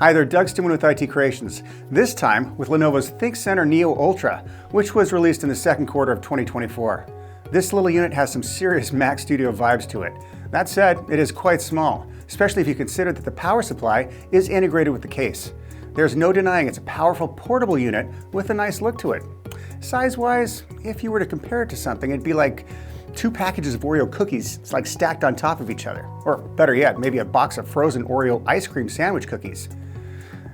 Hi there, Doug Stewart with IT Creations, this time with Lenovo's ThinkCentre Neo Ultra, which was released in the second quarter of 2024. This little unit has some serious Mac Studio vibes to it. That said, it is quite small, especially if you consider that the power supply is integrated with the case. There's no denying it's a powerful portable unit with a nice look to it. Size-wise, if you were to compare it to something, it'd be like 2 packages of Oreo cookies stacked on top of each other. Or better yet, maybe a box of frozen Oreo ice cream sandwich cookies.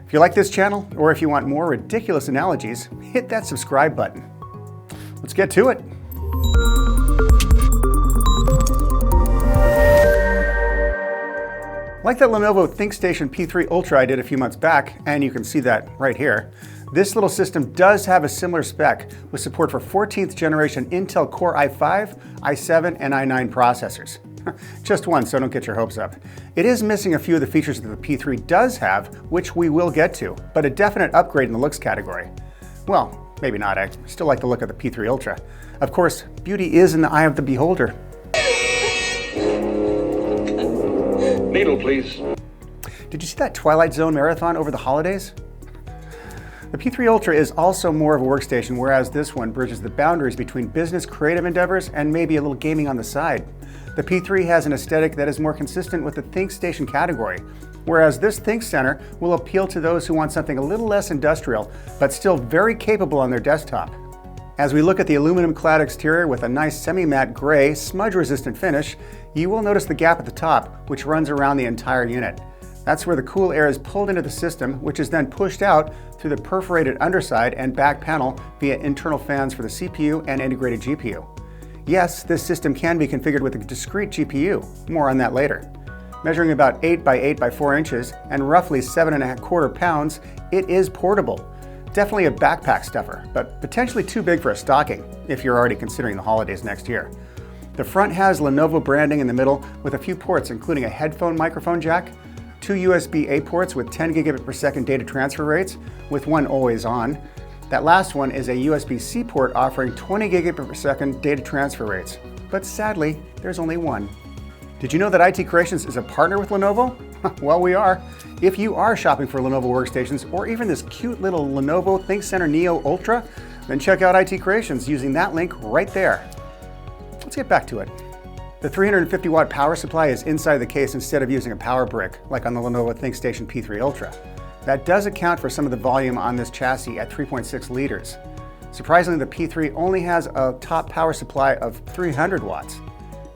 If you like this channel, or if you want more ridiculous analogies, hit that subscribe button. Let's get to it. Like that Lenovo ThinkStation P3 Ultra I did a few months back, and you can see that right here, this little system does have a similar spec with support for 14th generation Intel Core i5, i7, and i9 processors. Just one, so don't get your hopes up. It is missing a few of the features that the P3 does have, which we will get to, but a definite upgrade in the looks category. Well, maybe not, I still like the look of the P3 Ultra. Of course, beauty is in the eye of the beholder. Needle, please. Did you see that Twilight Zone marathon over the holidays? The P3 Ultra is also more of a workstation, whereas this one bridges the boundaries between business creative endeavors and maybe a little gaming on the side. The P3 has an aesthetic that is more consistent with the ThinkStation category, whereas this ThinkCentre will appeal to those who want something a little less industrial, but still very capable on their desktop. As we look at the aluminum-clad exterior with a nice semi-matte gray, smudge-resistant finish, you will notice the gap at the top, which runs around the entire unit. That's where the cool air is pulled into the system, which is then pushed out through the perforated underside and back panel via internal fans for the CPU and integrated GPU. Yes, this system can be configured with a discrete GPU, more on that later. Measuring about 8 by 8 by 4 inches and roughly 7¼ pounds, it is portable. Definitely a backpack stuffer, but potentially too big for a stocking, if you're already considering the holidays next year. The front has Lenovo branding in the middle with a few ports, including a headphone microphone jack, 2 USB-A ports with 10 gigabit per second data transfer rates, with one always on. That last one is a USB-C port offering 20 gigabit per second data transfer rates. But sadly, there's only one. Did you know that IT Creations is a partner with Lenovo? Well, we are. If you are shopping for Lenovo workstations or even this cute little Lenovo ThinkCentre Neo Ultra, then check out IT Creations using that link right there. Let's get back to it. The 350 watt power supply is inside the case instead of using a power brick like on the Lenovo ThinkStation P3 Ultra. That does account for some of the volume on this chassis at 3.6 liters. Surprisingly, the P3 only has a top power supply of 300 watts.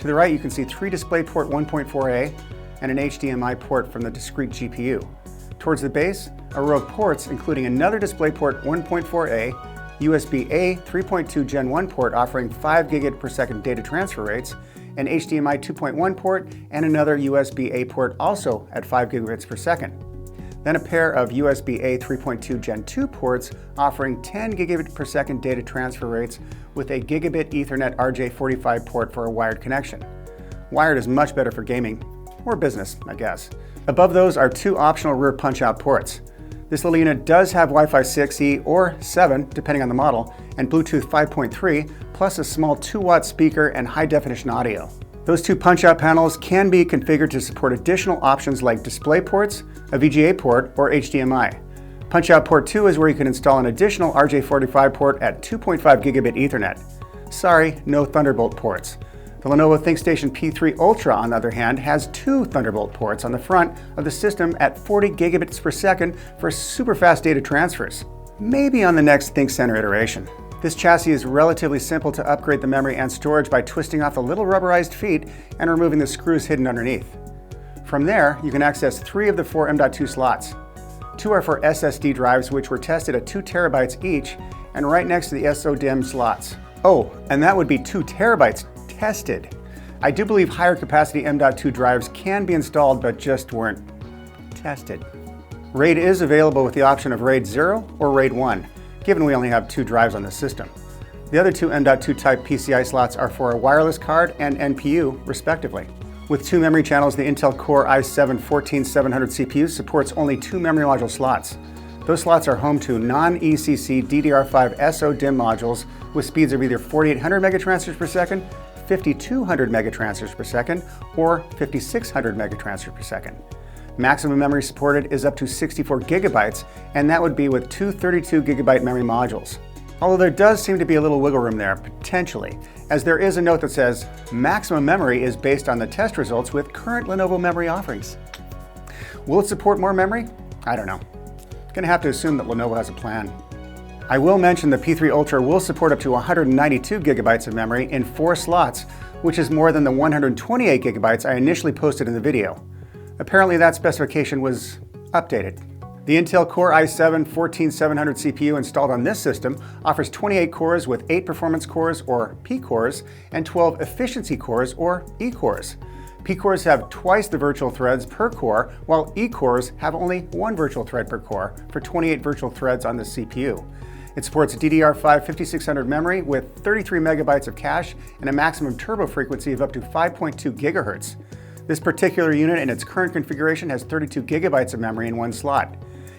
To the right, you can see 3 DisplayPort 1.4a and an HDMI port from the Discrete GPU. Towards the base, a row of ports including another DisplayPort 1.4a, USB-A 3.2 Gen 1 port offering 5 gigabit per second data transfer rates, an HDMI 2.1 port, and another USB-A port also at 5 gigabits per second. Then a pair of USB-A 3.2 Gen 2 ports offering 10 gigabit per second data transfer rates with a gigabit Ethernet RJ45 port for a wired connection. Wired is much better for gaming, or business, I guess. Above those are 2 optional rear punch-out ports. This little unit does have Wi-Fi 6E or 7, depending on the model, and Bluetooth 5.3, plus a small 2-watt speaker and high-definition audio. Those 2 punch-out panels can be configured to support additional options like display ports, a VGA port, or HDMI. Punch-out port 2 is where you can install an additional RJ45 port at 2.5 gigabit Ethernet. Sorry, no Thunderbolt ports. The Lenovo ThinkStation P3 Ultra, on the other hand, has 2 Thunderbolt ports on the front of the system at 40 gigabits per second for super fast data transfers. Maybe on the next ThinkCentre iteration. This chassis is relatively simple to upgrade the memory and storage by twisting off the little rubberized feet and removing the screws hidden underneath. From there, you can access 3 of the 4 M.2 slots. 2 are for SSD drives, which were tested at 2 terabytes each, and right next to the SODIMM slots. Oh, and that would be 2 terabytes tested. I do believe higher capacity M.2 drives can be installed, but just weren't tested. RAID is available with the option of RAID 0 or RAID 1, given we only have 2 drives on the system. The other 2 M.2 type PCI slots are for a wireless card and NPU, respectively. With 2 memory channels, the Intel Core i7-14700 CPU supports only 2 memory module slots. Those slots are home to non-ECC DDR5 SODIMM modules with speeds of either 4800 megatransfers per second, 5200 megatransfers per second, or 5600 megatransfers per second. Maximum memory supported is up to 64 gigabytes, and that would be with two 32 gigabyte memory modules. Although there does seem to be a little wiggle room there, potentially, as there is a note that says maximum memory is based on the test results with current Lenovo memory offerings. Will it support more memory? I don't know. Gonna have to assume that Lenovo has a plan. I will mention the P3 Ultra will support up to 192 gigabytes of memory in 4 slots, which is more than the 128 gigabytes I initially posted in the video. Apparently that specification was updated. The Intel Core i7-14700 CPU installed on this system offers 28 cores with 8 performance cores, or P-cores, and 12 efficiency cores, or E-cores. P-cores have twice the virtual threads per core, while E-cores have only 1 virtual thread per core for 28 virtual threads on the CPU. It supports DDR5 5600 memory with 33 megabytes of cache and a maximum turbo frequency of up to 5.2 gigahertz. This particular unit in its current configuration has 32 gigabytes of memory in 1 slot.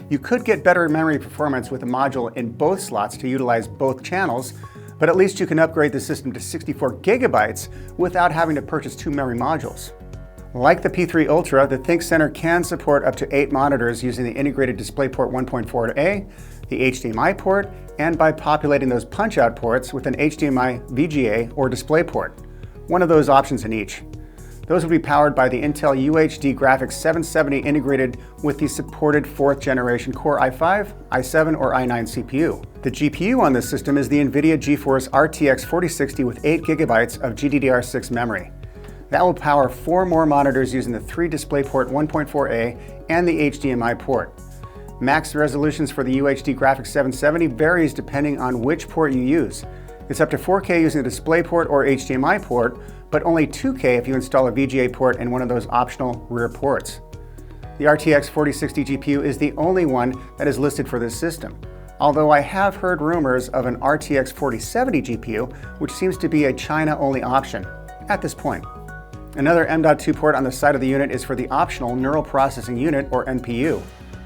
You could get better memory performance with a module in both slots to utilize both channels, but at least you can upgrade the system to 64 gigabytes without having to purchase 2 memory modules. Like the P3 Ultra, the ThinkCentre can support up to 8 monitors using the integrated DisplayPort 1.4a, the HDMI port, and by populating those punch-out ports with an HDMI VGA or DisplayPort, one of those options in each. Those will be powered by the Intel UHD Graphics 770 integrated with the supported 4th generation Core i5, i7, or i9 CPU. The GPU on this system is the NVIDIA GeForce RTX 4060 with 8 gigabytes of GDDR6 memory. That will power 4 more monitors using the 3 DisplayPort 1.4a and the HDMI port. Max resolutions for the UHD Graphics 770 varies depending on which port you use. It's up to 4K using the DisplayPort or HDMI port, but only 2K if you install a VGA port in one of those optional rear ports. The RTX 4060 GPU is the only one that is listed for this system, although I have heard rumors of an RTX 4070 GPU, which seems to be a China-only option at this point. Another M.2 port on the side of the unit is for the optional Neural Processing Unit, or NPU.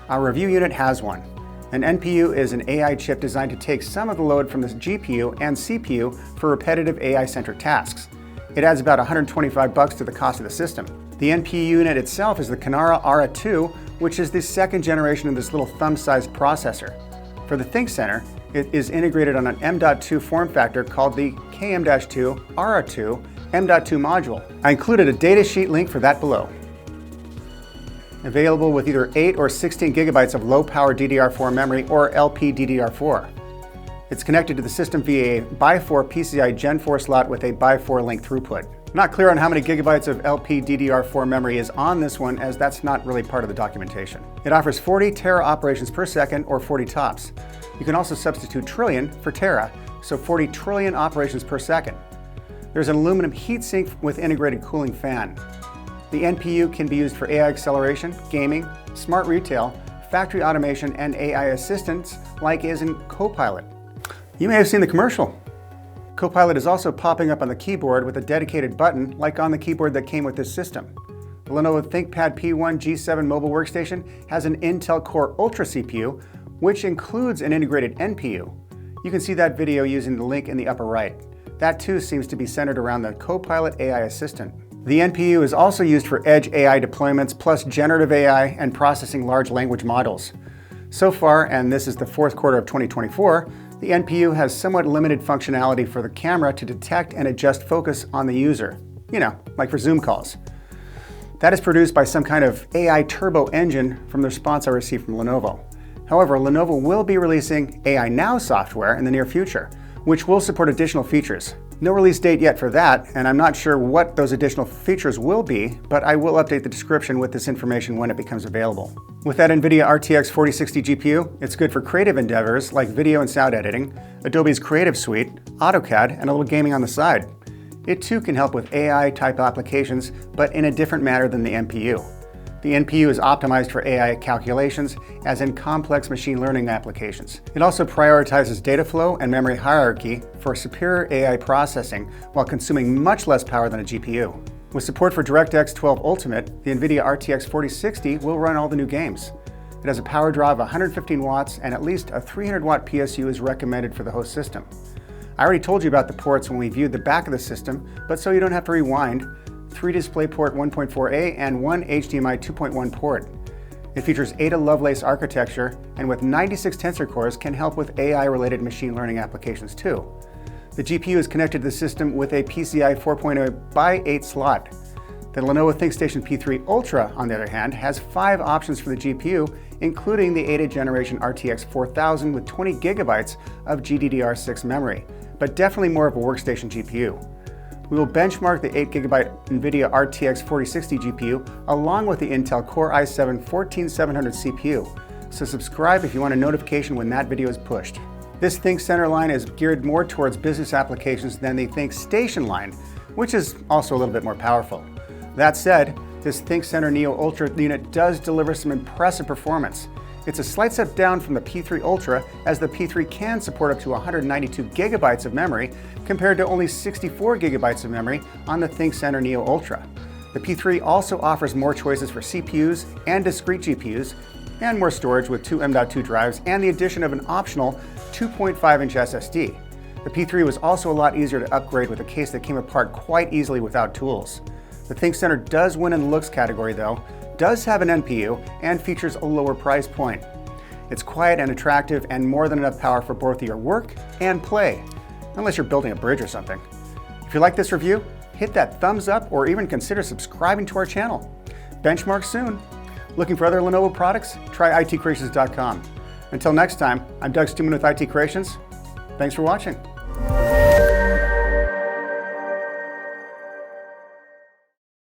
Our review unit has one. An NPU is an AI chip designed to take some of the load from the GPU and CPU for repetitive AI-centric tasks. It adds about $125 to the cost of the system. The NPU unit itself is the Kinara KM-2, which is the 2nd generation of this little thumb-sized processor. For the ThinkCentre, it is integrated on an M.2 form factor called the KM-2 KM-2 M.2 module. I included a datasheet link for that below. Available with either 8 or 16 gigabytes of low-power DDR4 memory or LPDDR4. It's connected to the system via a x4 PCI Gen 4 slot with a x4 link throughput. Not clear on how many gigabytes of LPDDR4 memory is on this one, as that's not really part of the documentation. It offers 40 tera operations per second, or 40 TOPS. You can also substitute trillion for tera, so 40 trillion operations per second. There's an aluminum heatsink with integrated cooling fan. The NPU can be used for AI acceleration, gaming, smart retail, factory automation, and AI assistance like is in Copilot. You may have seen the commercial. Copilot is also popping up on the keyboard with a dedicated button like on the keyboard that came with this system. The Lenovo ThinkPad P1 G7 mobile workstation has an Intel Core Ultra CPU, which includes an integrated NPU. You can see that video using the link in the upper right. That too seems to be centered around the Copilot AI assistant. The NPU is also used for edge AI deployments plus generative AI and processing large language models. So far, and this is the 4th quarter of 2024, the NPU has somewhat limited functionality for the camera to detect and adjust focus on the user. You know, like for Zoom calls. That is produced by some kind of AI turbo engine from the response I received from Lenovo. However, Lenovo will be releasing AI Now software in the near future, which will support additional features. No release date yet for that, and I'm not sure what those additional features will be, but I will update the description with this information when it becomes available. With that NVIDIA RTX 4060 GPU, it's good for creative endeavors like video and sound editing, Adobe's Creative Suite, AutoCAD, and a little gaming on the side. It too can help with AI-type applications, but in a different manner than the NPU. The NPU is optimized for AI calculations, as in complex machine learning applications. It also prioritizes data flow and memory hierarchy for superior AI processing while consuming much less power than a GPU. With support for DirectX 12 Ultimate, the NVIDIA RTX 4060 will run all the new games. It has a power draw of 115 watts and at least a 300 watt PSU is recommended for the host system. I already told you about the ports when we viewed the back of the system, but so you don't have to rewind, 3 DisplayPort 1.4a and 1 HDMI 2.1 port. It features Ada Lovelace architecture and with 96 tensor cores can help with AI-related machine learning applications too. The GPU is connected to the system with a PCI 4.0 by 8 slot. The Lenovo ThinkStation P3 Ultra, on the other hand, has 5 options for the GPU, including the 8th generation RTX 4000 with 20 gigabytes of GDDR6 memory, but definitely more of a workstation GPU. We will benchmark the 8GB NVIDIA RTX 4060 GPU along with the Intel Core i7-14700 CPU, so subscribe if you want a notification when that video is pushed. This ThinkCentre line is geared more towards business applications than the ThinkStation line, which is also a little bit more powerful. That said, this ThinkCentre Neo Ultra unit does deliver some impressive performance. It's a slight step down from the P3 Ultra, as the P3 can support up to 192 gigabytes of memory compared to only 64 gigabytes of memory on the ThinkCentre Neo Ultra. The P3 also offers more choices for CPUs and discrete GPUs, and more storage with 2 M.2 drives and the addition of an optional 2.5-inch SSD. The P3 was also a lot easier to upgrade with a case that came apart quite easily without tools. The ThinkCentre does win in the looks category though, does have an NPU, and features a lower price point. It's quiet and attractive and more than enough power for both your work and play, unless you're building a bridge or something. If you like this review, hit that thumbs up or even consider subscribing to our channel. Benchmark soon. Looking for other Lenovo products? Try itcreations.com. Until next time, I'm Doug Stuman with IT Creations. Thanks for watching.